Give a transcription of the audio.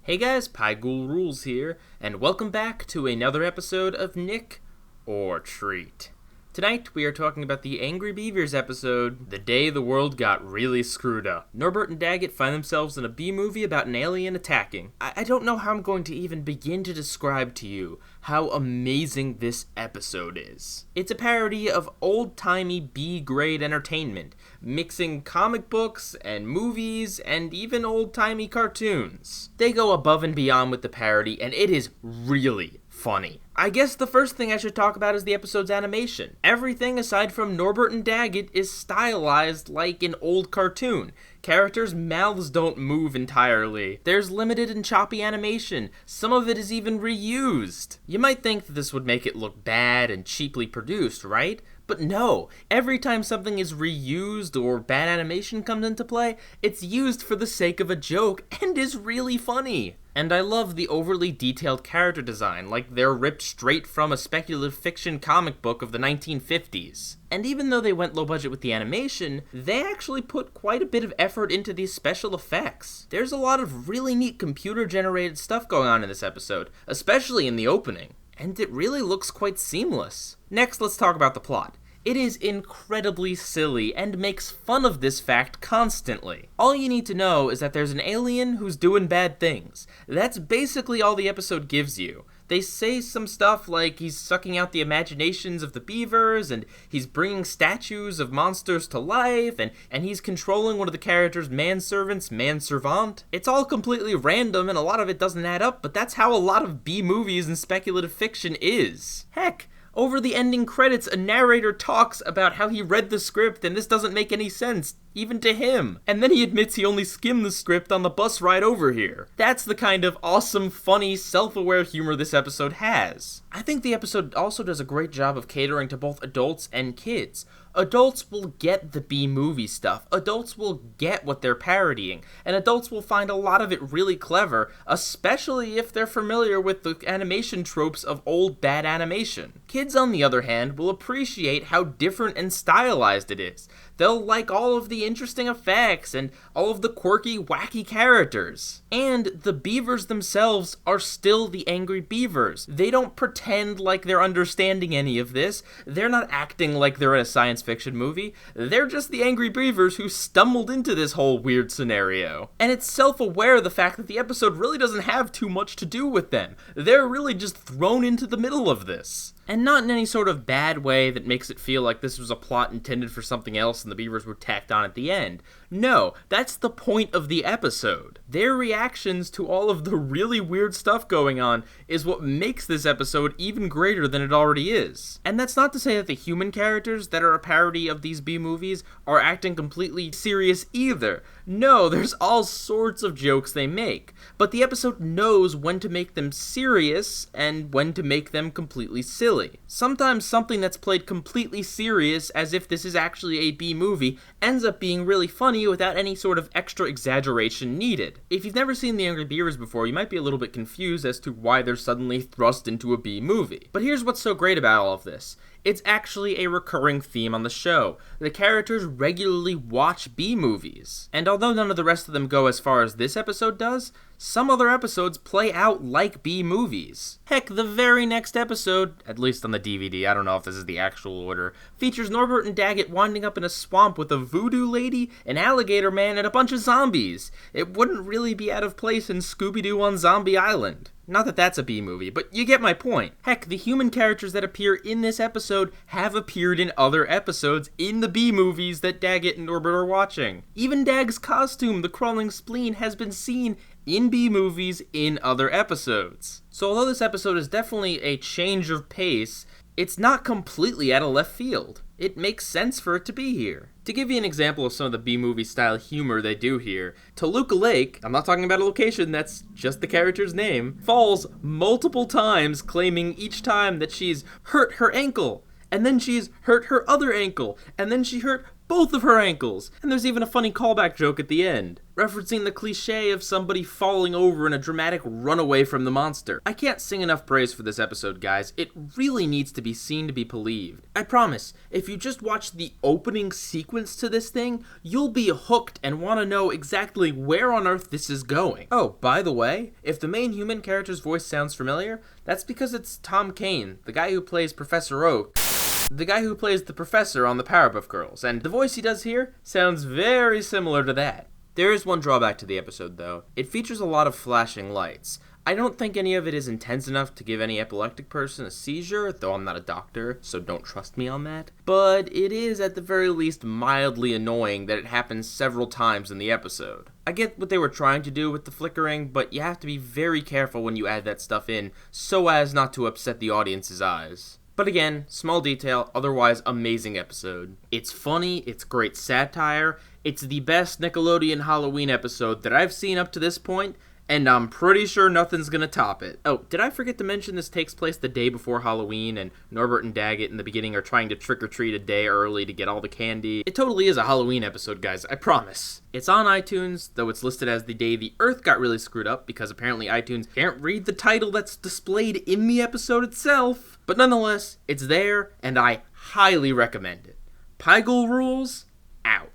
Hey guys, Pieguyrulz here, and welcome back to another episode of Nick or Treat. Tonight, we are talking about the Angry Beavers episode, The Day the World Got Really Screwed Up. Norbert and Daggett find themselves in a B-movie about an alien attacking. I don't know how I'm going to even begin to describe to you how amazing this episode is. It's a parody of old-timey B-grade entertainment, mixing comic books and movies and even old-timey cartoons. They go above and beyond with the parody, and it is really funny. I guess the first thing I should talk about is the episode's animation. Everything aside from Norbert and Daggett is stylized like an old cartoon. Characters' mouths don't move entirely. There's limited and choppy animation. Some of it is even reused. You might think that this would make it look bad and cheaply produced, right? But no, every time something is reused or bad animation comes into play, it's used for the sake of a joke and is really funny. And I love the overly detailed character design, like they're ripped straight from a speculative fiction comic book of the 1950s. And even though they went low budget with the animation, they actually put quite a bit of effort into these special effects. There's a lot of really neat computer-generated stuff going on in this episode, especially in the opening. And it really looks quite seamless. Next, let's talk about the plot. It is incredibly silly and makes fun of this fact constantly. All you need to know is that there's an alien who's doing bad things. That's basically all the episode gives you. They say some stuff like he's sucking out the imaginations of the Beavers, and he's bringing statues of monsters to life, and he's controlling one of the characters' manservants, manservant. It's all completely random, and a lot of it doesn't add up, but that's how a lot of B-movies and speculative fiction is. Heck, over the ending credits, a narrator talks about how he read the script and this doesn't make any sense, even to him. And then he admits he only skimmed the script on the bus ride over here. That's the kind of awesome, funny, self-aware humor this episode has. I think the episode also does a great job of catering to both adults and kids. Adults will get the B-movie stuff, adults will get what they're parodying, and adults will find a lot of it really clever, especially if they're familiar with the animation tropes of old bad animation. Kids, on the other hand, will appreciate how different and stylized it is. They'll like all of the interesting effects and all of the quirky, wacky characters. And the Beavers themselves are still the Angry Beavers. They don't pretend like they're understanding any of this. They're not acting like they're in a science fiction movie. They're just the Angry Beavers who stumbled into this whole weird scenario. And it's self-aware of the fact that the episode really doesn't have too much to do with them. They're really just thrown into the middle of this. And not in any sort of bad way that makes it feel like this was a plot intended for something else and the Beavers were tacked on at the end. No, that's the point of the episode. Their reactions to all of the really weird stuff going on is what makes this episode even greater than it already is. And that's not to say that the human characters that are a parody of these B-movies are acting completely serious either. No, there's all sorts of jokes they make. But the episode knows when to make them serious and when to make them completely silly. Sometimes something that's played completely serious as if this is actually a B-movie ends up being really funny without any sort of extra exaggeration needed. If you've never seen the Angry Beavers before, you might be a little bit confused as to why they're suddenly thrust into a B-movie. But here's what's so great about all of this. It's actually a recurring theme on the show. The characters regularly watch B-movies. And although none of the rest of them go as far as this episode does, some other episodes play out like B-movies. Heck, the very next episode, at least on the DVD, I don't know if this is the actual order, features Norbert and Daggett winding up in a swamp with a voodoo lady, an alligator man, and a bunch of zombies. It wouldn't really be out of place in Scooby-Doo on Zombie Island. Not that that's a B-movie, but you get my point. Heck, the human characters that appear in this episode have appeared in other episodes in the B-movies that Daggett and Norbert are watching. Even Dag's costume, the crawling spleen, has been seen in B-movies in other episodes. So although this episode is definitely a change of pace, it's not completely out of left field. It makes sense for it to be here. To give you an example of some of the B-movie style humor they do here, Toluca Lake, I'm not talking about a location, that's just the character's name, falls multiple times, claiming each time that she's hurt her ankle, and then she's hurt her other ankle, and then she hurt both of her ankles, and there's even a funny callback joke at the end, referencing the cliche of somebody falling over in a dramatic runaway from the monster. I can't sing enough praise for this episode, guys. It really needs to be seen to be believed. I promise, if you just watch the opening sequence to this thing, you'll be hooked and want to know exactly where on earth this is going. Oh, by the way, if the main human character's voice sounds familiar, that's because it's Tom Kane, the guy who plays Professor Oak. The guy who plays the professor on the Powerpuff Girls, and the voice he does here sounds very similar to that. There is one drawback to the episode, though. It features a lot of flashing lights. I don't think any of it is intense enough to give any epileptic person a seizure, though I'm not a doctor, so don't trust me on that. But it is at the very least mildly annoying that it happens several times in the episode. I get what they were trying to do with the flickering, but you have to be very careful when you add that stuff in so as not to upset the audience's eyes. But again, small detail, otherwise amazing episode. It's funny, it's great satire, it's the best Nickelodeon Halloween episode that I've seen up to this point, and I'm pretty sure nothing's gonna top it. Oh, did I forget to mention this takes place the day before Halloween, and Norbert and Daggett in the beginning are trying to trick-or-treat a day early to get all the candy? It totally is a Halloween episode, guys, I promise. It's on iTunes, though it's listed as the day the Earth got really screwed up, because apparently iTunes can't read the title that's displayed in the episode itself. But nonetheless, it's there, and I highly recommend it. Pieguyrulz, out.